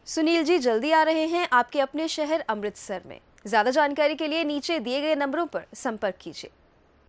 सुनील जी जल्दी आ रहे हैं आपके अपने शहर अमृतसर में। ज्यादा जानकारी के लिए नीचे दिए गए नंबरों पर संपर्क कीजिए।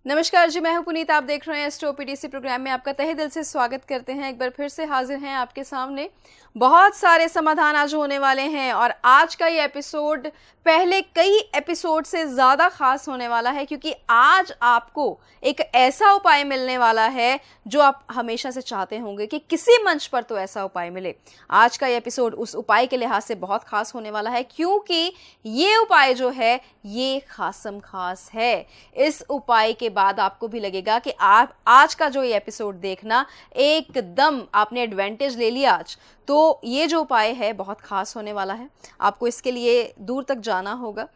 नमस्कार जी, मैं हूं पुनीत। आप देख रहे हैं एस्ट्रो पीडीसी प्रोग्राम में आपका तहे दिल से स्वागत करते हैं। एक बार फिर से हाजिर हैं आपके सामने। बहुत सारे समाधान आज होने वाले हैं और आज का ये एपिसोड पहले कई एपिसोड से ज़्यादा खास होने वाला है, क्योंकि आज आपको एक ऐसा उपाय मिलने वाला है जो आप हमेशा से चाहते होंगे कि किसी मंच पर तो ऐसा उपाय मिले। आज का ये एपिसोड उस उपाय के लिहाज से बहुत खास होने वाला है, क्योंकि ये उपाय जो है ये खासम खास है। इस उपाय के बाद आपको भी लगेगा कि आप आज का जो ये एपिसोड देखना एकदम आपने एडवांटेज ले लिया आज। तो ये जो उपाय है बहुत खास होने वाला है। आपको इसके लिए दूर तक जाना होगा।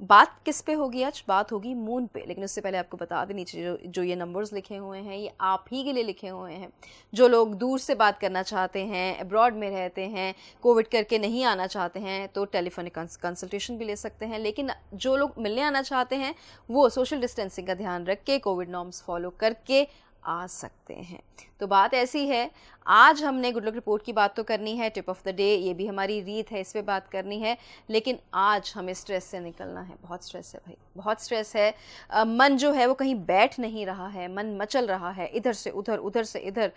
बात किस पे होगी आज? बात होगी मून पे। लेकिन उससे पहले आपको बता दें, नीचे जो ये नंबर्स लिखे हुए हैं ये आप ही के लिए लिखे हुए हैं। जो लोग दूर से बात करना चाहते हैं, अब्रॉड में रहते हैं, कोविड करके नहीं आना चाहते हैं, तो टेलीफोनिक कंसल्टेशन भी ले सकते हैं। लेकिन जो लोग मिलने आना चाहते हैं वो सोशल डिस्टेंसिंग का ध्यान रख के, कोविड नॉर्म्स फॉलो करके आ सकते हैं। तो बात ऐसी है, आज हमने गुड लक रिपोर्ट की बात तो करनी है, टिप ऑफ द डे ये भी हमारी रीत है, इस पे बात करनी है। लेकिन आज हमें स्ट्रेस से निकलना है। बहुत स्ट्रेस है भाई, बहुत स्ट्रेस है। मन जो है वो कहीं बैठ नहीं रहा है, मन मचल रहा है, इधर से उधर उधर से इधर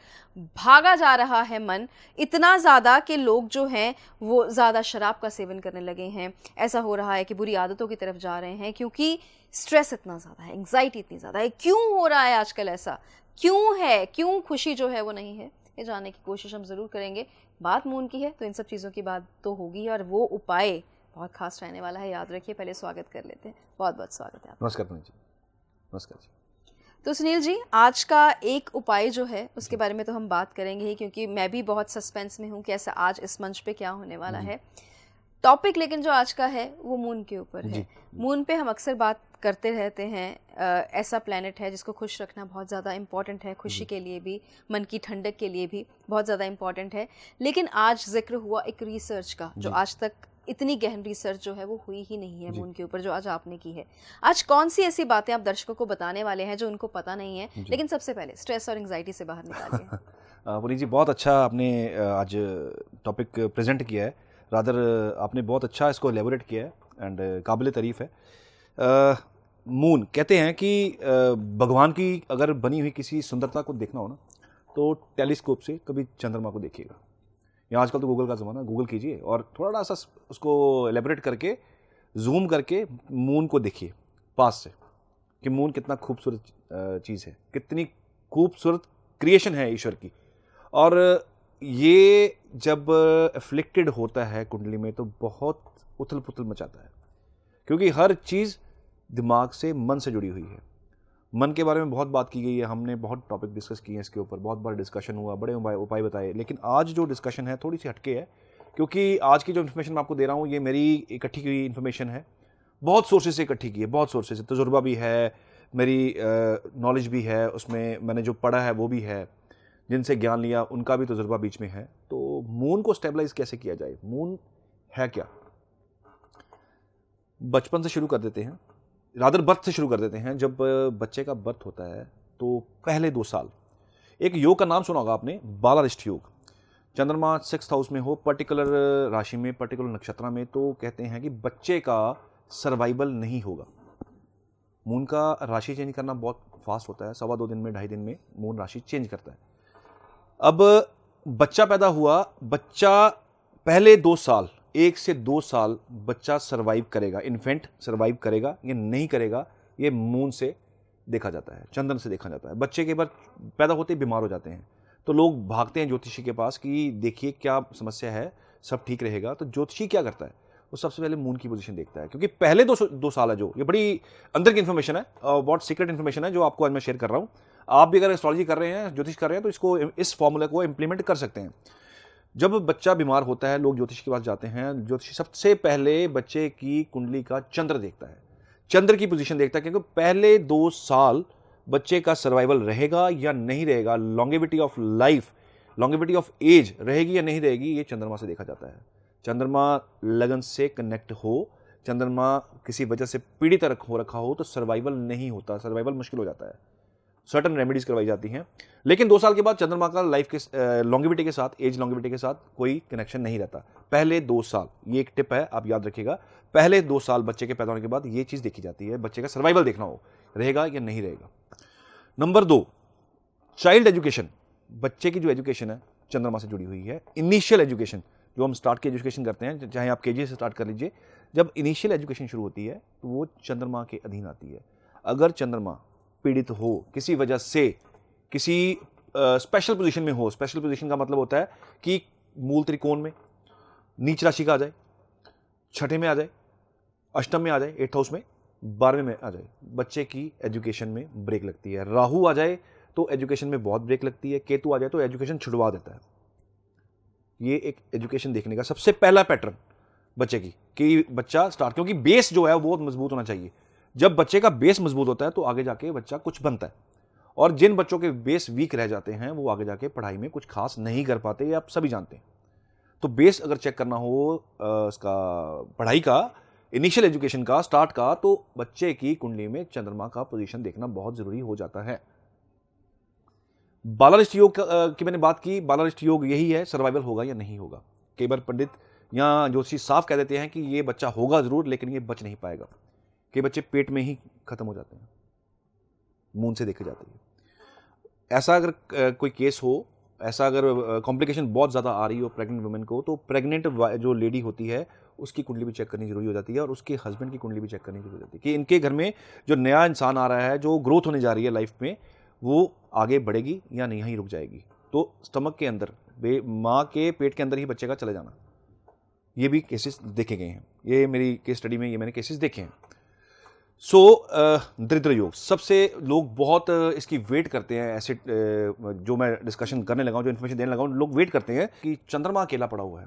भागा जा रहा है मन, इतना ज़्यादा कि लोग जो हैं वो ज़्यादा शराब का सेवन करने लगे हैं। ऐसा हो रहा है कि बुरी आदतों की तरफ जा रहे हैं, क्योंकि स्ट्रेस इतना ज़्यादा है, एंग्जाइटी इतनी ज़्यादा है। क्यों हो रहा है आजकल ऐसा? क्यों है? क्यों खुशी जो है वो नहीं है? ये जानने की कोशिश हम ज़रूर करेंगे। बात मून की है तो इन सब चीज़ों की बात तो होगी, और वो उपाय बहुत खास रहने वाला है, याद रखिए। पहले स्वागत कर लेते हैं। बहुत बहुत स्वागत है आपका। नमस्कार पुनीत जी। नमस्कार जी। तो सुनील जी, आज का एक उपाय जो है उसके बारे में तो हम बात करेंगे ही, क्योंकि मैं भी बहुत सस्पेंस में हूँ कि ऐसा आज इस मंच पे क्या होने वाला है टॉपिक। लेकिन जो आज का है वो मून के ऊपर है। मून पे हम अक्सर बात करते रहते हैं। ऐसा प्लैनेट है जिसको खुश रखना बहुत ज़्यादा इम्पॉर्टेंट है, खुशी के लिए भी, मन की ठंडक के लिए भी बहुत ज़्यादा इम्पॉर्टेंट है। लेकिन आज जिक्र हुआ एक रिसर्च का, जो आज तक इतनी गहन रिसर्च जो है वो हुई ही नहीं है मून के ऊपर, जो आज आपने की है। आज कौन सी ऐसी बातें आप दर्शकों को बताने वाले हैं जो उनको पता नहीं है? लेकिन सबसे पहले स्ट्रेस और एंग्जाइटी से बाहर निकालिए। पुनीत जी, बहुत अच्छा आपने आज टॉपिक प्रेजेंट किया है। रादर आपने बहुत अच्छा इसको एलेबोरेट किया है एंड काबिल तारीफ़ है। मून कहते हैं कि भगवान की अगर बनी हुई किसी सुंदरता को देखना हो ना, तो टेलीस्कोप से कभी चंद्रमा को देखिएगा। या आजकल तो गूगल का ज़माना, गूगल कीजिए और थोड़ा सा उसको एलेबोरेट करके जूम करके मून को देखिए पास से, कि मून कितना खूबसूरत चीज़ है, कितनी खूबसूरत क्रिएशन है ईश्वर की। और ये जब एफ्लिक्टेड होता है कुंडली में तो बहुत उथल पुथल मचाता है, क्योंकि हर चीज़ दिमाग से, मन से जुड़ी हुई है। मन के बारे में बहुत बात की गई है, हमने बहुत टॉपिक डिस्कस किए हैं इसके ऊपर, बहुत बार डिस्कशन हुआ, बड़े उपाय बताए। लेकिन आज जो डिस्कशन है थोड़ी सी हटके है, क्योंकि आज की जो इन्फॉर्मेशन मैं आपको दे रहा हूँ ये मेरी इकट्ठी की इन्फॉर्मेशन है, बहुत सोर्सेज से इकट्ठी की है, बहुत सोर्सेज से। तजुर्बा भी है, मेरी नॉलेज भी है, उसमें मैंने जो पढ़ा है वो भी है, जिनसे ज्ञान लिया उनका भी तजुर्बा बीच में है। तो मून को स्टेबलाइज कैसे किया जाए, मून है क्या? बचपन से शुरू कर देते हैं, रादर बर्थ से शुरू कर देते हैं। जब बच्चे का बर्थ होता है तो पहले 2 साल, एक योग का नाम सुना होगा आपने, बालारिष्ट योग। चंद्रमा 6th हाउस में हो, पर्टिकुलर राशि में, पर्टिकुलर नक्षत्र में, तो कहते हैं कि बच्चे का सर्वाइवल नहीं होगा। मून का राशि चेंज करना बहुत फास्ट होता है, 2.25 दिन में, 2.5 दिन में मून राशि चेंज करता है। अब बच्चा पैदा हुआ, बच्चा पहले 2 साल, 1 से 2 साल बच्चा सर्वाइव करेगा, इन्फेंट सर्वाइव करेगा या नहीं करेगा, ये मून से देखा जाता है, चंद्र से देखा जाता है। बच्चे के बाद पैदा होते ही बीमार हो जाते हैं, तो लोग भागते हैं ज्योतिषी के पास कि देखिए क्या समस्या है, सब ठीक रहेगा। तो ज्योतिषी क्या करता है, वो सबसे पहले मून की पोजीशन देखता है, क्योंकि पहले 2 साल है, जो ये बड़ी अंदर की इन्फॉर्मेशन है, बहुत सीक्रेट इन्फॉर्मेशन है जो आपको आज मैं शेयर कर रहा हूँ। आप भी अगर एस्ट्रोलॉजी कर रहे हैं, ज्योतिष कर रहे हैं, तो इसको, इस फॉर्मूला को इंप्लीमेंट कर सकते हैं। जब बच्चा बीमार होता है, लोग ज्योतिष के पास जाते हैं। ज्योतिष सबसे पहले बच्चे की कुंडली का चंद्र देखता है, चंद्र की पोजीशन देखता है, क्योंकि पहले 2 साल बच्चे का सर्वाइवल रहेगा या नहीं रहेगा, longevity of life, longevity of age रहेगी या नहीं रहेगी, ये चंद्रमा से देखा जाता है। चंद्रमा लगन से कनेक्ट हो, चंद्रमा किसी वजह से पीड़ित हो रखा हो, तो सर्वाइवल नहीं होता, सर्वाइवल मुश्किल हो जाता है। सर्टन रेमेडीज करवाई जाती हैं। लेकिन 2 साल के बाद चंद्रमा का लाइफ के लॉन्गिविटी के साथ, एज लॉन्गिविटी के साथ कोई कनेक्शन नहीं रहता। पहले 2 साल, ये एक टिप है, आप याद रखिएगा, पहले 2 साल बच्चे के पैदा होने के बाद ये चीज़ देखी जाती है, बच्चे का सर्वाइवल देखना हो, रहेगा या नहीं रहेगा। Number 2, child education. बच्चे की जो एजुकेशन है चंद्रमा से जुड़ी हुई है। इनिशियल एजुकेशन, जो हम स्टार्ट की एजुकेशन करते हैं, चाहे आप केजी से स्टार्ट कर लीजिए, जब इनिशियल एजुकेशन शुरू होती है तो वो चंद्रमा के अधीन आती है। अगर चंद्रमा पीड़ित हो किसी वजह से, किसी स्पेशल पोजीशन में हो, स्पेशल पोजीशन का मतलब होता है कि मूल त्रिकोण में, नीच राशि का आ जाए, छठे में आ जाए, अष्टम में आ जाए, 8th हाउस में, 12वें में आ जाए, बच्चे की एजुकेशन में ब्रेक लगती है। राहु आ जाए तो एजुकेशन में बहुत ब्रेक लगती है, केतु आ जाए तो एजुकेशन छुड़वा देता है। ये एक एजुकेशन देखने का सबसे पहला पैटर्न बच्चे की, कि बच्चा स्टार्ट, क्योंकि बेस जो है वो बहुत मजबूत होना चाहिए। जब बच्चे का बेस मजबूत होता है तो आगे जाके बच्चा कुछ बनता है, और जिन बच्चों के बेस वीक रह जाते हैं वो आगे जाके पढ़ाई में कुछ खास नहीं कर पाते, ये आप सभी जानते हैं। तो बेस अगर चेक करना हो इसका, पढ़ाई का, इनिशियल एजुकेशन का, स्टार्ट का, तो बच्चे की कुंडली में चंद्रमा का पोजीशन देखना बहुत जरूरी हो जाता है। बालारिष्ट योग की मैंने बात की, बालारिष्ट योग यही है, सर्वाइवल होगा या नहीं होगा। कई बार पंडित या ज्योतिषी साफ कह देते हैं कि ये बच्चा होगा जरूर, लेकिन ये बच नहीं पाएगा। कई बच्चे पेट में ही खत्म हो जाते हैं, मून से देखे जाते हैं। ऐसा अगर कोई केस हो, ऐसा अगर कॉम्प्लिकेशन बहुत ज़्यादा आ रही हो प्रेग्नेंट वुमेन को, तो प्रेग्नेंट जो लेडी होती है उसकी कुंडली भी चेक करनी जरूरी हो जाती है, और उसके हस्बैंड की कुंडली भी चेक करनी जरूरी हो जाती है कि इनके घर में जो नया इंसान आ रहा है, जो ग्रोथ होने जा रही है लाइफ में, वो आगे बढ़ेगी या नहीं, यहीं रुक जाएगी। तो स्टमक के अंदर, माँ के पेट के अंदर ही बच्चे का चले जाना, ये भी केसेस देखे गए हैं। ये मेरी केस स्टडी में ये मैंने केसेस देखे हैं। सो दरिद्र योग, सबसे लोग बहुत इसकी वेट करते हैं, ऐसे जो मैं डिस्कशन करने लगा हूँ, जो इन्फॉर्मेशन देने लगा हूँ, लोग वेट करते हैं कि चंद्रमा अकेला पड़ा हुआ है।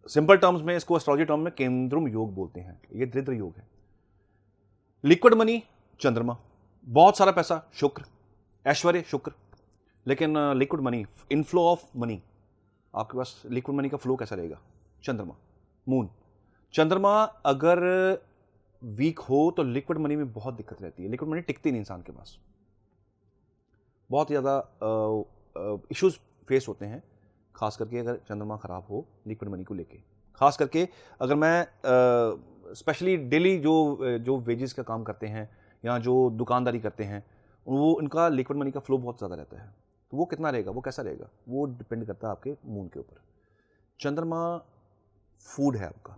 सिंपल टर्म्स में इसको, एस्ट्रोलॉजी टर्म में केंद्रुम योग बोलते हैं। ये दरिद्र योग है। लिक्विड मनी चंद्रमा, बहुत सारा पैसा शुक्र, ऐश्वर्य शुक्र, लेकिन liquid money, inflow of money, आपके पास लिक्विड मनी का फ्लो कैसा रहेगा? चंद्रमा, मून। चंद्रमा अगर वीक हो तो लिक्विड मनी में बहुत दिक्कत रहती है, लिक्विड मनी टिकती नहीं इंसान के पास, बहुत ज़्यादा इश्यूज फेस होते हैं, खास करके अगर चंद्रमा खराब हो लिक्विड मनी को लेके। खास करके अगर मैं स्पेशली डेली जो वेजेस का काम करते हैं या जो दुकानदारी करते हैं, वो इनका लिक्विड मनी का फ्लो बहुत ज़्यादा रहता है, तो वो कितना रहेगा, वो कैसा रहेगा, वो डिपेंड करता है आपके मून के ऊपर। चंद्रमा फूड है आपका,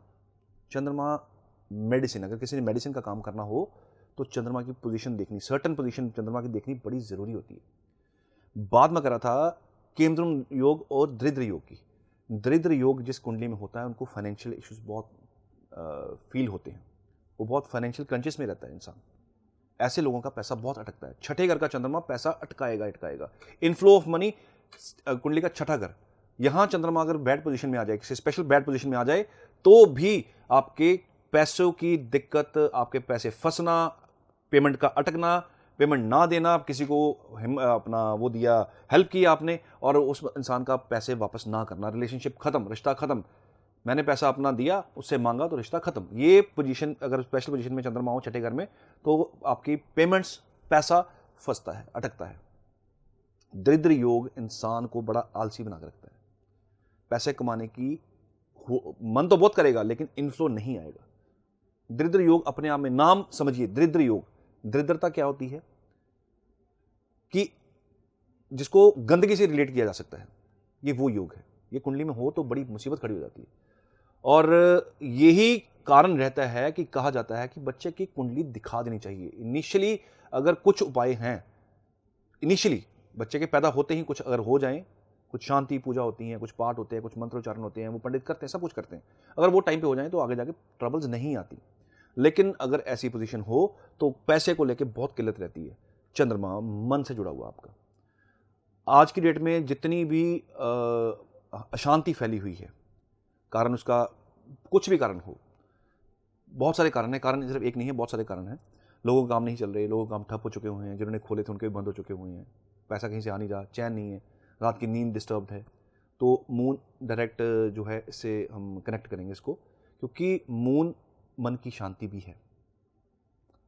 चंद्रमा मेडिसिन, अगर किसी ने मेडिसिन का काम करना हो तो चंद्रमा की पोजीशन देखनी, सर्टन पोजीशन चंद्रमा की देखनी बड़ी ज़रूरी होती है। बाद में करा था केंद्रुम योग और दरिद्र योग की। दरिद्र योग जिस कुंडली में होता है उनको फाइनेंशियल इश्यूज बहुत फील होते हैं, वो बहुत फाइनेंशियल क्रंचेस में रहता है इंसान, ऐसे लोगों का पैसा बहुत अटकता है। छठे घर का चंद्रमा पैसा अटकाएगा। इनफ्लो ऑफ मनी, कुंडली का छठा घर, यहां चंद्रमा अगर बैड पोजीशन में आ जाए, किसी स्पेशल बैड पोजीशन में आ जाए, तो भी आपके पैसों की दिक्कत, आपके पैसे फंसना, पेमेंट का अटकना, पेमेंट ना देना, आप किसी को अपना वो दिया, हेल्प किया आपने, और उस इंसान का पैसे वापस ना करना, रिलेशनशिप खत्म, रिश्ता खत्म, मैंने पैसा अपना दिया, उससे मांगा तो रिश्ता खत्म। ये पोजीशन अगर स्पेशल पोजीशन में चंद्रमा हो छठे घर में, तो आपकी पेमेंट्स, पैसा फंसता है, अटकता है। दरिद्र योग इंसान को बड़ा आलसी बना कर रखता है, पैसे कमाने की मन तो बहुत करेगा लेकिन इनफ्लो नहीं आएगा। दरिद्र योग अपने आप में, नाम समझिए दरिद्र योग, दरिद्रता क्या होती है कि जिसको गंदगी से रिलेट किया जा सकता है, ये वो योग है। ये कुंडली में हो तो बड़ी मुसीबत खड़ी हो जाती है, और यही कारण रहता है कि कहा जाता है कि बच्चे की कुंडली दिखा देनी चाहिए। इनिशियली अगर कुछ उपाय हैं, इनिशियली बच्चे के पैदा होते ही कुछ अगर हो जाएं, कुछ शांति पूजा होती हैं, कुछ पाठ होते हैं, कुछ मंत्रोच्चारण होते हैं, वो पंडित करते हैं, सब कुछ करते हैं, अगर वो टाइम पे हो जाए तो आगे जाके ट्रबल्स नहीं आती। लेकिन अगर ऐसी पोजीशन हो तो पैसे को लेके बहुत किल्लत रहती है। चंद्रमा मन से जुड़ा हुआ आपका। आज की डेट में जितनी भी अशांति फैली हुई है, कारण उसका कुछ भी कारण हो, बहुत सारे कारण हैं, कारण सिर्फ एक नहीं है, बहुत सारे कारण हैं। लोगों के काम नहीं चल रहे, लोगों के काम ठप हो चुके हुए हैं, जिन्होंने खोले थे उनके भी बंद हो चुके हुए हैं, पैसा कहीं से आ नहीं रहा, चैन नहीं है, रात की नींद डिस्टर्ब्ड है। तो मून डायरेक्ट जो है, इससे हम कनेक्ट करेंगे इसको, क्योंकि मून मन की शांति भी है।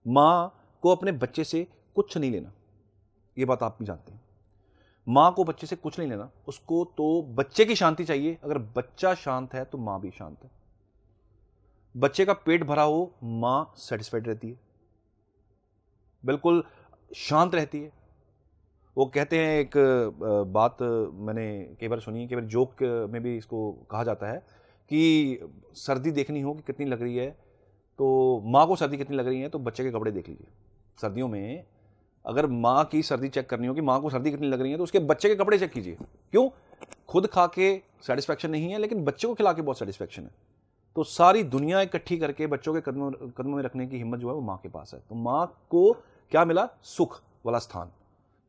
माँ को अपने बच्चे से कुछ नहीं लेना, ये बात आप भी जानते हैं। माँ को बच्चे से कुछ नहीं लेना, उसको तो बच्चे की शांति चाहिए। अगर बच्चा शांत है तो माँ भी शांत है। बच्चे का पेट भरा हो, माँ सेटिस्फाइड रहती है, बिल्कुल शांत रहती है। वो कहते हैं, एक बात मैंने कई बार सुनी है, कई बार जोक में भी इसको कहा जाता है कि सर्दी देखनी हो कि कितनी लग रही है, तो माँ को सर्दी कितनी लग रही है तो बच्चे के कपड़े देख लीजिए। सर्दियों में अगर माँ की सर्दी चेक करनी हो कि माँ को सर्दी कितनी लग रही है तो उसके बच्चे के कपड़े चेक कीजिए। क्यों? खुद खा के सेटिस्फैक्शन नहीं है, लेकिन बच्चे को खिला के बहुत सेटिस्फैक्शन है। तो सारी दुनिया इकट्ठी करके बच्चों के कदमों में रखने की हिम्मत जो है वो माँ के पास है। तो माँ को क्या मिला? सुख वाला स्थान।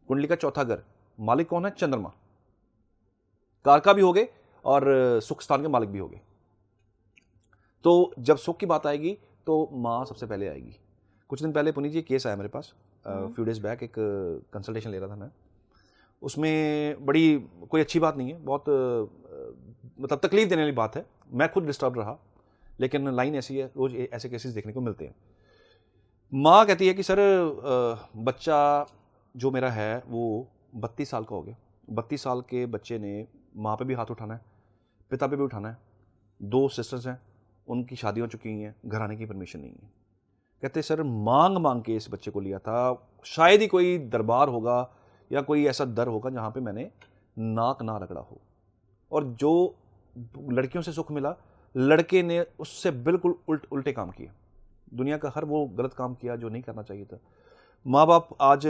कुंडली का चौथा घर, मालिक कौन है? चंद्रमा। कारका भी हो गए और सुख स्थान के मालिक भी हो गए। तो जब सुख की बात आएगी तो माँ सबसे पहले आएगी। कुछ दिन पहले पुनीत जी केस आया मेरे पास, फ्यू डेज बैक, एक कंसल्टेशन ले रहा था मैं। उसमें बड़ी कोई अच्छी बात नहीं है, बहुत मतलब तकलीफ देने वाली बात है। मैं खुद डिस्टर्ब रहा, लेकिन लाइन ऐसी है, रोज ऐसे केसेस देखने को मिलते हैं। माँ कहती है कि सर बच्चा जो मेरा है वो 32 साल का हो गया। 32 साल के बच्चे ने माँ पे भी हाथ उठाना है, पिता पे भी उठाना है। 2 सिस्टर्स हैं, उनकी शादी हो चुकी हैं, घर आने की परमिशन नहीं है। कहते सर मांग मांग के इस बच्चे को लिया था, शायद ही कोई दरबार होगा या कोई ऐसा दर होगा जहाँ पे मैंने नाक ना रगड़ा हो। और जो लड़कियों से सुख मिला, लड़के ने उससे बिल्कुल उल्टे काम किए। दुनिया का हर वो गलत काम किया जो नहीं करना चाहिए था। माँ बाप आज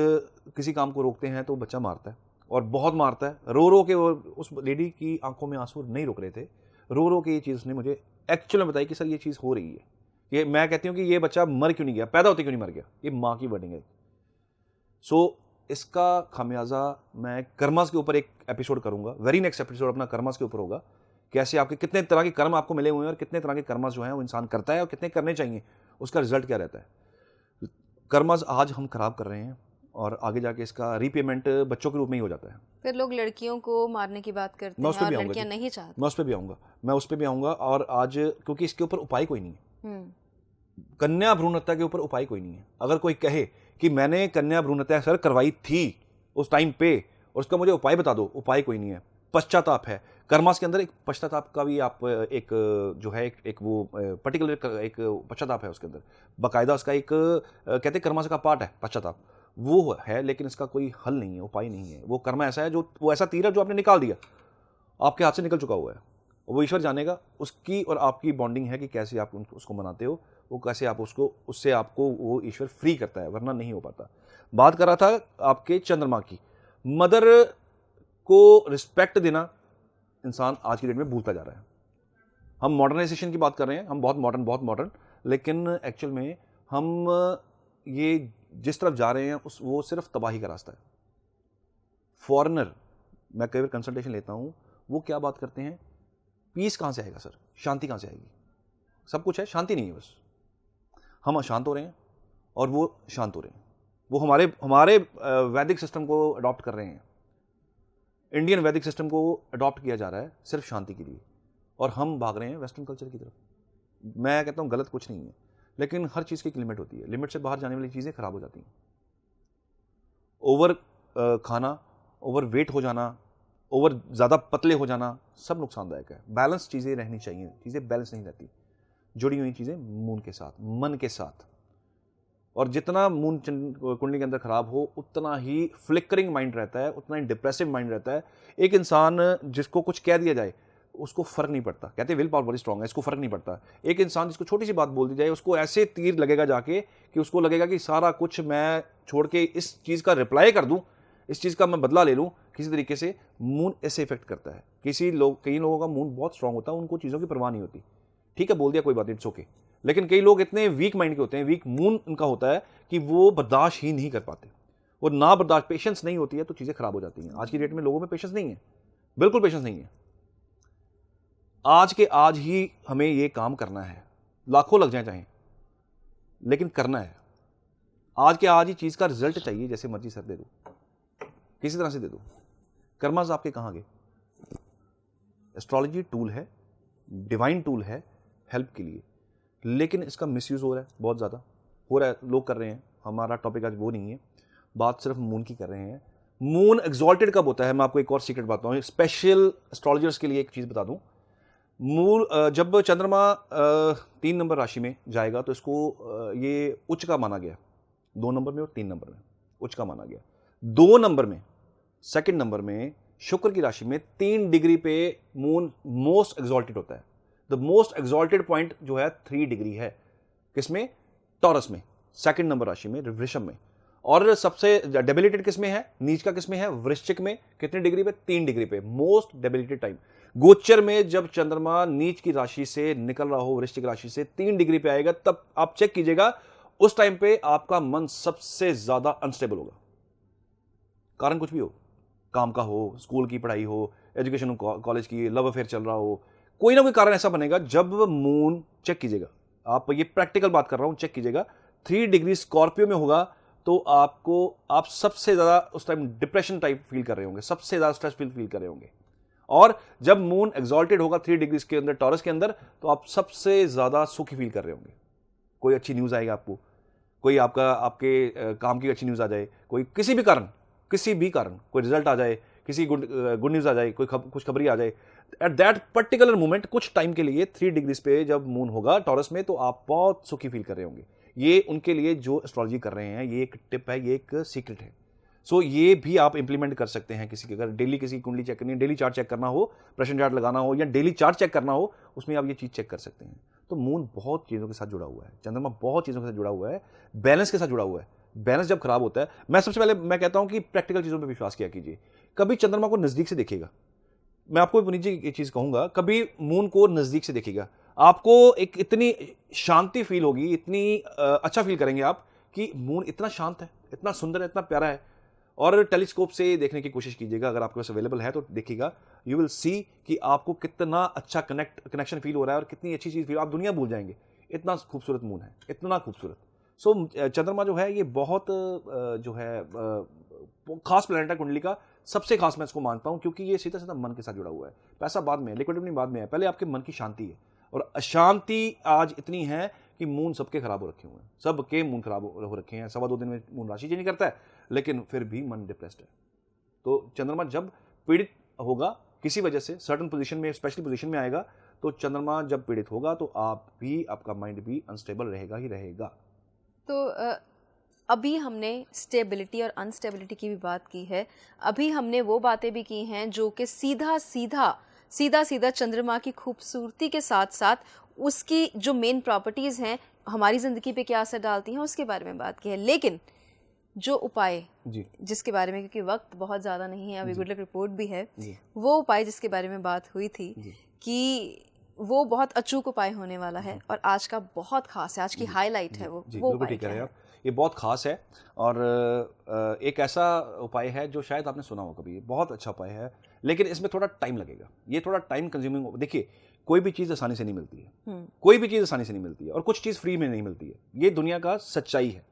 किसी काम को रोकते हैं तो बच्चा मारता है, और बहुत मारता है। रो रो के वो, उस लेडी की आंखों में आंसू नहीं रुक रहे थे, रो रो के ये चीज़ उसने मुझे एक्चुअली में बताई कि सर ये चीज़ हो रही है। ये मैं कहती हूँ कि ये बच्चा मर क्यों नहीं गया, पैदा होते क्यों नहीं मर गया, ये माँ की वर्डिंग है। सो इसका खामियाजा मैं कर्मास के ऊपर एक एपिसोड करूंगा। वेरी नेक्स्ट एपिसोड अपना कर्मास के ऊपर होगा, कैसे आपके कितने तरह के कर्म आपको मिले हुए हैं और कितने तरह के कर्मास जो हैं वो इंसान करता है और कितने करने चाहिए, उसका रिजल्ट क्या रहता है। कर्मास आज हम खराब कर रहे हैं और आगे जाके इसका रीपेमेंट बच्चों के रूप में ही हो जाता है। फिर लोग लड़कियों को मारने की बात करते हैं और लड़कियां नहीं चाहती। मैं उस पर भी आऊँगा। और आज क्योंकि इसके ऊपर उपाय कोई नहीं है, कन्या भ्रूण हत्या के ऊपर उपाय कोई नहीं है। अगर कोई कहे कि मैंने कन्या भ्रूण हत्या सर करवाई थी उस टाइम पे और उसका मुझे उपाय बता दो, उपाय कोई नहीं है। पश्चाताप है। कर्मास के अंदर एक पश्चाताप का भी आप एक जो है एक वो पर्टिकुलर एक पश्चाताप है उसके अंदर, बाकायदा उसका एक कहते कर्मास का पार्ट है पश्चाताप, वो है। लेकिन इसका कोई हल नहीं है, उपाय नहीं है। वो कर्म ऐसा है जो वो ऐसा तीर है जो आपने निकाल दिया, आपके हाथ से निकल चुका हुआ है, वो ईश्वर जानेगा। उसकी और आपकी बॉन्डिंग है कि कैसे आप उसको मनाते हो, वो कैसे आप उसको, उससे आपको वो ईश्वर फ्री करता है, वरना नहीं हो पाता। बात कर रहा था आपके चंद्रमा की। मदर को रिस्पेक्ट देना इंसान आज की डेट में भूलता जा रहा है। हम मॉडर्नाइजेशन की बात कर रहे हैं, हम बहुत मॉडर्न, लेकिन एक्चुअल में हम ये जिस तरफ जा रहे हैं वो सिर्फ तबाही का रास्ता है। फॉरेनर, मैं कई बार कंसल्टेशन लेता हूँ, वो क्या बात करते हैं, पीस कहाँ से आएगा सर, शांति कहाँ से आएगी? सब कुछ है, शांति नहीं है। बस हम अशांत हो रहे हैं और वो शांत हो रहे हैं। वो हमारे वैदिक सिस्टम को अडॉप्ट कर रहे हैं। इंडियन वैदिक सिस्टम को अडॉप्ट किया जा रहा है सिर्फ शांति के लिए, और हम भाग रहे हैं वेस्टर्न कल्चर की तरफ। मैं कहता हूँ गलत कुछ नहीं है, लेकिन हर चीज़ की एक लिमिट होती है। लिमिट से बाहर जाने वाली चीज़ें खराब हो जाती हैं। ओवर खाना, ओवर वेट हो जाना, ओवर ज़्यादा पतले हो जाना सब नुकसानदायक है। बैलेंस चीज़ें रहनी चाहिए, चीज़ें बैलेंस नहीं रहती। जुड़ी हुई चीज़ें मून के साथ, मन के साथ। और जितना मून कुंडली के अंदर खराब हो, उतना ही फ्लिकरिंग माइंड रहता है, उतना ही डिप्रेसिव माइंड रहता है। एक इंसान जिसको कुछ कह दिया जाए उसको फर्क नहीं पड़ता, कहते हैं विल पावर बड़ी स्ट्रांग है, इसको फर्क नहीं पड़ता। एक इंसान जिसको छोटी सी बात बोल दी जाए उसको ऐसे तीर लगेगा जाके कि उसको लगेगा कि सारा कुछ मैं छोड़ के इस चीज़ का रिप्लाई कर दूं, इस चीज़ का मैं बदला ले लूं किसी तरीके से। मून ऐसे इफेक्ट करता है। कई लोगों का मून बहुत स्ट्रांग होता है, उनको चीज़ों की परवाह नहीं होती। ठीक है, बोल दिया कोई बात नहीं, इट्स ओके। लेकिन कई लोग इतने वीक माइंड के होते हैं, वीक मून उनका होता है कि वो बर्दाश्त ही नहीं कर पाते। और ना बर्दाश्त, पेशेंस नहीं होती है तो चीज़ें खराब हो जाती हैं। आज की डेट में लोगों में पेशेंस नहीं है, बिल्कुल पेशेंस नहीं है। आज के आज ही हमें ये काम करना है, लाखों लग जाए चाहे, लेकिन करना है। आज के आज ही चीज़ का रिजल्ट चाहिए, जैसे मर्जी सर दे दो, किसी तरह से दे दो। कर्मास आपके कहाँ गए? एस्ट्रोलॉजी टूल है, डिवाइन टूल है हेल्प के लिए, लेकिन इसका मिसयूज हो रहा है, बहुत ज़्यादा हो रहा है, लोग कर रहे हैं। हमारा टॉपिक आज वो नहीं है, बात सिर्फ मून की कर रहे हैं। मून एग्जॉल्टेड कब होता है, मैं आपको एक और सीक्रेट बताता हूँ, स्पेशल एस्ट्रोलॉजर्स के लिए एक चीज़ बता दूँ। मूल जब चंद्रमा 3 नंबर राशि में जाएगा तो इसको ये उच्च का माना गया, 2 नंबर में और 3 नंबर में उच्च का माना गया। 2 नंबर में, सेकंड नंबर में शुक्र की राशि में 3 डिग्री पे मून मोस्ट एग्जॉल्टेड होता है। द मोस्ट एग्जॉल्टेड पॉइंट जो है 3 डिग्री है, किसमें? टॉरस में, सेकंड नंबर राशि में, वृषभ में। और सबसे डेबिलिटेड किसमें है? नीच का किसमें है? वृश्चिक में। कितने डिग्री पे? 3 डिग्री पे, मोस्ट डेबिलिटेड टाइम। गोचर में जब चंद्रमा नीच की राशि से निकल रहा हो, वृश्चिक राशि से 3 डिग्री पे आएगा, तब आप चेक कीजिएगा उस टाइम पे आपका मन सबसे ज्यादा अनस्टेबल होगा। कारण कुछ भी हो, काम का हो, स्कूल की पढ़ाई हो, एजुकेशन कॉलेज की, लव अफेयर चल रहा हो, कोई ना कोई कारण ऐसा बनेगा जब मून, चेक कीजिएगा, आप ये प्रैक्टिकल बात कर रहा हूं, चेक कीजिएगा, 3 डिग्री स्कॉर्पियो में होगा तो आप सबसे ज्यादा उस टाइम डिप्रेशन टाइप फील कर रहे होंगे, सबसे ज्यादा स्ट्रेस फील कर रहे होंगे। और जब मून एग्जॉल्टेड होगा 3 डिग्री के अंदर, टॉरस के अंदर, तो आप सबसे ज्यादा सुखी फील कर रहे होंगे। कोई अच्छी न्यूज आएगा आपको, कोई आपके काम की अच्छी न्यूज आ जाए, कोई किसी भी कारण कोई रिजल्ट आ जाए, किसी गुड न्यूज आ जाए, कोई कुछ खबरी आ जाए, एट दैट पर्टिकुलर मोमेंट कुछ टाइम के लिए 3 डिग्री पे जब मून होगा टॉरस में, तो आप बहुत सुखी फील कर रहे होंगे। ये उनके लिए जो एस्ट्रोलॉजी कर रहे हैं, ये एक टिप है, ये एक सीक्रेट है। सो ये भी आप इंप्लीमेंट कर सकते हैं। किसी की अगर डेली किसी कुंडली चेक करनी है, डेली चार्ट चेक करना हो, प्रश्न चार्ट लगाना हो, या डेली चार्ट चेक करना हो, उसमें आप ये चीज चेक कर सकते हैं। तो मून बहुत चीजों के साथ जुड़ा हुआ है, चंद्रमा बहुत चीजों के साथ जुड़ा हुआ है, बैलेंस के साथ जुड़ा हुआ है। बैलेंस जब खराब होता है, मैं सबसे पहले मैं कहता हूं कि प्रैक्टिकल चीजों पर विश्वास किया कीजिए। कभी चंद्रमा को नजदीक से देखिएगा, मैं आपको पुनीत जी एक चीज कहूंगा, कभी मून को नजदीक से देखिएगा, आपको एक इतनी शांति फील होगी, इतनी अच्छा फील करेंगे आप कि मून इतना शांत है, इतना सुंदर है, इतना प्यारा है। और टेलीस्कोप से देखने की कोशिश कीजिएगा, अगर आपके पास अवेलेबल है तो देखिएगा, यू विल सी कि आपको कितना अच्छा कनेक्शन फील हो रहा है और कितनी अच्छी चीज फील, आप दुनिया भूल जाएंगे, इतना खूबसूरत मून है, इतना खूबसूरत। सो चंद्रमा जो है ये बहुत जो है खास प्लैनेट है कुंडली का, सबसे खास मैं इसको मानता हूं, क्योंकि ये सीधा सीधा मन के साथ जुड़ा हुआ है। पैसा बाद में, लिक्विडिटी बाद में है, पहले आपके मन की शांति है। और अशांति आज इतनी है कि मून सबके खराब हो रखे हुए हैं, सबके मून खराब हो रखे हैं। 2.25 दिन में मून राशि चेंज करता है, लेकिन फिर भी मन डिप्रेस्ड है। तो चंद्रमा जब पीड़ित होगा किसी वजह से, सर्टन पोजीशन में, स्पेशल पोजीशन में आएगा, तो चंद्रमा जब पीड़ित होगा तो आपका माइंड भी अनस्टेबल रहेगा ही रहेगा। तो अभी हमने स्टेबिलिटी और अनस्टेबिलिटी की भी बात की है, अभी हमने वो बातें भी की हैं जो कि सीधा सीधा चंद्रमा की खूबसूरती के साथ साथ उसकी जो मेन प्रॉपर्टीज़ हैं हमारी ज़िंदगी पे क्या असर डालती हैं उसके बारे में बात की है। लेकिन जो उपाय जिसके बारे में, क्योंकि वक्त बहुत ज़्यादा नहीं है, अभी गुड लक रिपोर्ट भी है, वो उपाय जिसके बारे में बात हुई थी कि वो बहुत अचूक उपाय होने वाला है और आज का बहुत खास है, आज की हाईलाइट है वो उपाय क्या है? ये बहुत खास है और एक ऐसा उपाय है जो शायद आपने सुना हो कभी, बहुत अच्छा उपाय है, लेकिन इसमें थोड़ा टाइम लगेगा, ये थोड़ा टाइम कंज्यूमिंग। देखिए, कोई भी चीज़ आसानी से नहीं मिलती है, कोई भी चीज़ आसानी से नहीं मिलती है, और कुछ चीज़ फ्री में नहीं मिलती है, ये दुनिया का सच्चाई है।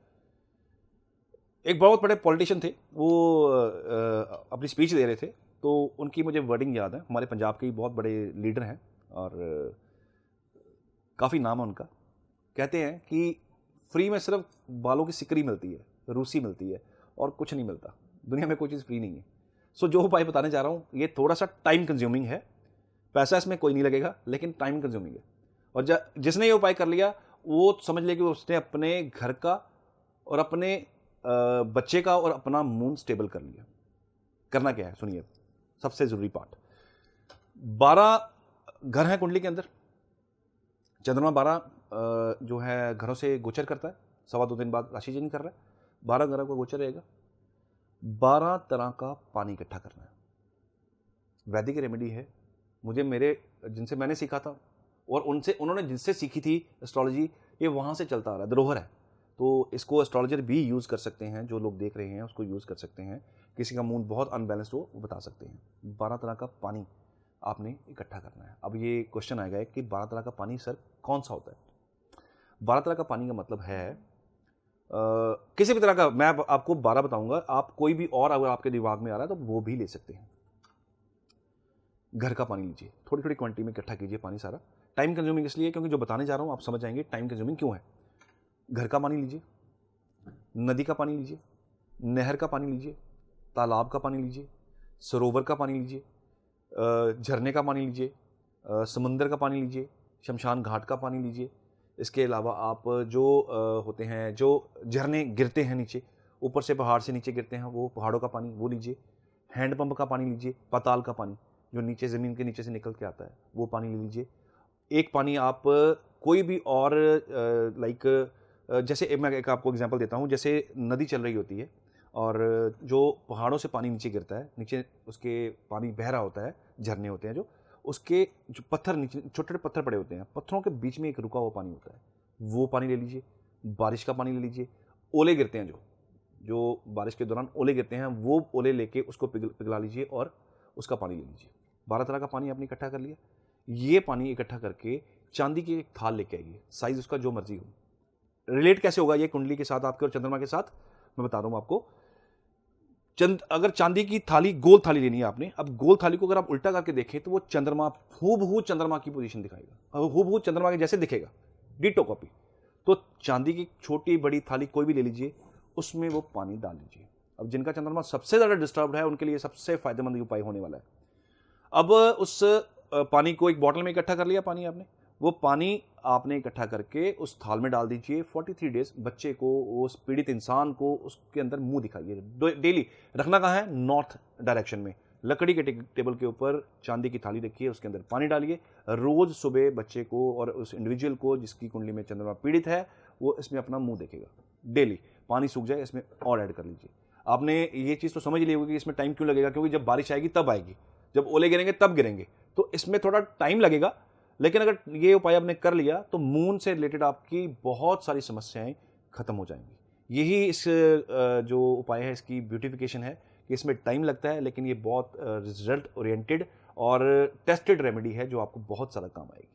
एक बहुत बड़े पॉलिटिशियन थे, वो अपनी स्पीच दे रहे थे, तो उनकी मुझे वर्डिंग याद है, हमारे पंजाब के ही बहुत बड़े लीडर हैं और काफ़ी नाम है उनका। कहते हैं कि फ्री में सिर्फ बालों की सिकरी मिलती है, रूसी मिलती है, और कुछ नहीं मिलता, दुनिया में कोई चीज़ फ्री नहीं है। सो जो उपाय बताने जा रहा हूँ ये थोड़ा सा टाइम कंज्यूमिंग है, पैसा इसमें कोई नहीं लगेगा, लेकिन टाइम कंज्यूमिंग है। और जिसने ये उपाय कर लिया वो समझ ले कि उसने अपने घर का और अपने बच्चे का और अपना मून स्टेबल कर लिया। करना क्या है सुनिए, सबसे जरूरी पार्ट। 12 घर हैं कुंडली के अंदर, चंद्रमा 12 जो है घरों से गोचर करता है, 2.25 दिन बाद राशि चेंज कर रहा है, 12 घरों का गोचर रहेगा। 12 तरह का पानी इकट्ठा करना है, वैदिक रेमेडी है, मुझे मेरे जिनसे मैंने सीखा था और उन्होंने जिनसे सीखी थी एस्ट्रोलॉजी, ये वहाँ से चलता आ रहा है, धरोहर है। तो इसको एस्ट्रोलॉजर भी यूज़ कर सकते हैं, जो लोग देख रहे हैं उसको यूज़ कर सकते हैं। किसी का मून बहुत अनबैलेंस्ड हो वो बता सकते हैं। 12 तरह का पानी आपने इकट्ठा करना है। अब ये क्वेश्चन आएगा कि 12 तरह का पानी सर कौन सा होता है? 12 तरह का पानी का मतलब है किसी भी तरह का, मैं आपको 12 बताऊंगा, आप कोई भी और अगर आपके दिमाग में आ रहा है तो वो भी ले सकते हैं। घर का पानी लीजिए, थोड़ी थोड़ी क्वांटिटी में इकट्ठा कीजिए पानी सारा। टाइम कंज्यूमिंग इसलिए क्योंकि जो बताने जा रहा हूँ आप समझ जाएंगे टाइम कंज्यूमिंग क्यों है। घर का पानी लीजिए, नदी का पानी लीजिए, नहर का पानी लीजिए, तालाब का पानी लीजिए, सरोवर का पानी लीजिए, झरने का पानी लीजिए, समंदर का पानी लीजिए, शमशान घाट का पानी लीजिए। इसके अलावा आप जो होते हैं, जो झरने गिरते हैं नीचे, ऊपर से पहाड़ से नीचे गिरते हैं, वो पहाड़ों का पानी वो लीजिए। हैंडपंप का पानी लीजिए, पाताल का पानी जो नीचे ज़मीन के नीचे से निकल के आता है वो पानी ले लीजिए। एक पानी आप कोई भी और जैसे मैं एक आपको एग्जांपल देता हूँ, जैसे नदी चल रही होती है और जो पहाड़ों से पानी नीचे गिरता है, नीचे उसके पानी बह रहा होता है, झरने होते हैं उसके जो पत्थर नीचे छोटे छोटे पत्थर पड़े होते हैं, पत्थरों के बीच में एक रुका हुआ पानी होता है, वो पानी ले लीजिए। बारिश का पानी ले लीजिए। ओले गिरते हैं जो बारिश के दौरान ओले गिरते हैं, वो ओले लेके उसको पिघला लीजिए और उसका पानी ले लीजिए। 12 तरह का पानी आपने इकट्ठा कर लिया। ये पानी इकट्ठा करके चांदी की एक थाल लेके आइए, साइज उसका जो मर्जी हो। रिलेट कैसे होगा ये कुंडली के साथ आपके और चंद्रमा के साथ, मैं बता रहा हूं आपको। अगर चांदी की थाली, गोल थाली लेनी है आपने, अब गोल थाली को अगर आप उल्टा करके देखें तो वो चंद्रमा, हूबहू चंद्रमा की पोजीशन दिखाएगा, हूबहू चंद्रमा के जैसे दिखेगा, डिटो कॉपी। तो चांदी की छोटी बड़ी थाली कोई भी ले लीजिए, उसमें वो पानी डाल लीजिए। अब जिनका चंद्रमा सबसे ज्यादा डिस्टर्ब है उनके लिए सबसे फायदेमंद उपाय होने वाला है। अब उस पानी को एक बोतल में इकट्ठा कर लिया, पानी आपने, वो पानी आपने इकट्ठा करके उस थाल में डाल दीजिए। 43 डेज बच्चे को, उस पीड़ित इंसान को उसके अंदर मुंह दिखाइए। डेली रखना कहाँ है? नॉर्थ डायरेक्शन में। लकड़ी के टेबल के ऊपर चांदी की थाली रखिए, उसके अंदर पानी डालिए। रोज सुबह बच्चे को और उस इंडिविजुअल को जिसकी कुंडली में चंद्रमा पीड़ित है, वो इसमें अपना मुंह देखेगा। डेली पानी सूख जाए, इसमें और ऐड कर लीजिए। आपने ये चीज़ तो समझ ली होगी कि इसमें टाइम क्यों लगेगा, क्योंकि जब बारिश आएगी तब आएगी, जब ओले गिरेंगे तब गिरेंगे, तो इसमें थोड़ा टाइम लगेगा। लेकिन अगर ये उपाय आपने कर लिया तो मून से रिलेटेड आपकी बहुत सारी समस्याएं खत्म हो जाएंगी। यही इस जो उपाय है इसकी ब्यूटिफिकेशन है कि इसमें टाइम लगता है, लेकिन ये बहुत रिजल्ट ओरिएंटेड और टेस्टेड रेमेडी है जो आपको बहुत सारा काम आएगी।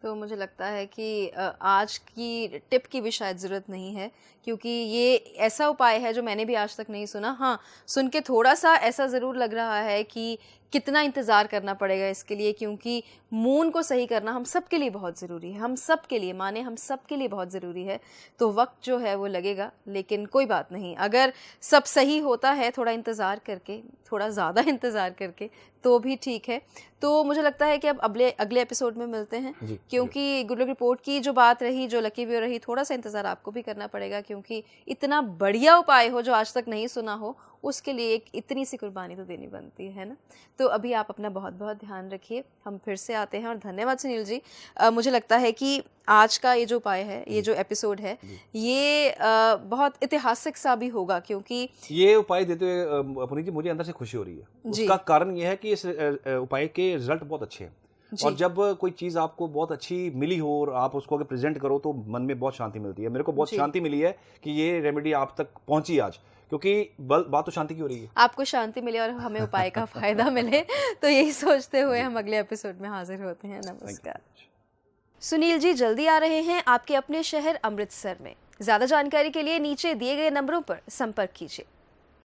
तो मुझे लगता है कि आज की टिप की भी शायद ज़रूरत नहीं है, क्योंकि ये ऐसा उपाय है जो मैंने भी आज तक नहीं सुना। हाँ, सुन के थोड़ा सा ऐसा ज़रूर लग रहा है कि कितना इंतज़ार करना पड़ेगा इसके लिए, क्योंकि मून को सही करना हम सब के लिए बहुत ज़रूरी है, हम सब के लिए, माने हम सब के लिए बहुत ज़रूरी है। तो वक्त जो है वो लगेगा, लेकिन कोई बात नहीं, अगर सब सही होता है थोड़ा इंतज़ार करके, थोड़ा ज़्यादा इंतज़ार करके, तो भी ठीक है। तो मुझे लगता है कि अब अगले एपिसोड में मिलते हैं, क्योंकि गुड लक रिपोर्ट की जो बात रही, जो लकी व्यू रही, थोड़ा सा इंतज़ार आपको भी करना पड़ेगा, क्योंकि इतना बढ़िया उपाय हो जो आज तक नहीं सुना हो, उसके लिए एक इतनी सी कुर्बानी तो देनी बनती है ना। तो अभी आप अपना बहुत बहुत ध्यान रखिए, हम फिर से आते हैं। और धन्यवाद सुनील जी। मुझे लगता है कि आज का ये जो उपाय है, ये जो एपिसोड है, ये बहुत ऐतिहासिक सा भी होगा, क्योंकि ये उपाय देते हुए पुनीत जी मुझे अंदर से खुशी हो रही है। उसका कारण ये है कि इस उपाय के रिजल्ट बहुत अच्छे हैं, और जब कोई चीज़ आपको बहुत अच्छी मिली हो और आप उसको अगर प्रेजेंट करो तो मन में बहुत शांति मिलती है। मेरे को बहुत शांति मिली है कि ये रेमेडी आप तक पहुंची आज, क्योंकि बात तो शांति की हो रही है। आपको शांति मिले और हमें उपाय का फायदा मिले, तो यही सोचते हुए हम अगले एपिसोड में हाजिर होते हैं। नमस्कार। सुनील जी जल्दी आ रहे हैं आपके अपने शहर अमृतसर में। ज़्यादा जानकारी के लिए नीचे दिए गए नंबरों पर संपर्क कीजिए।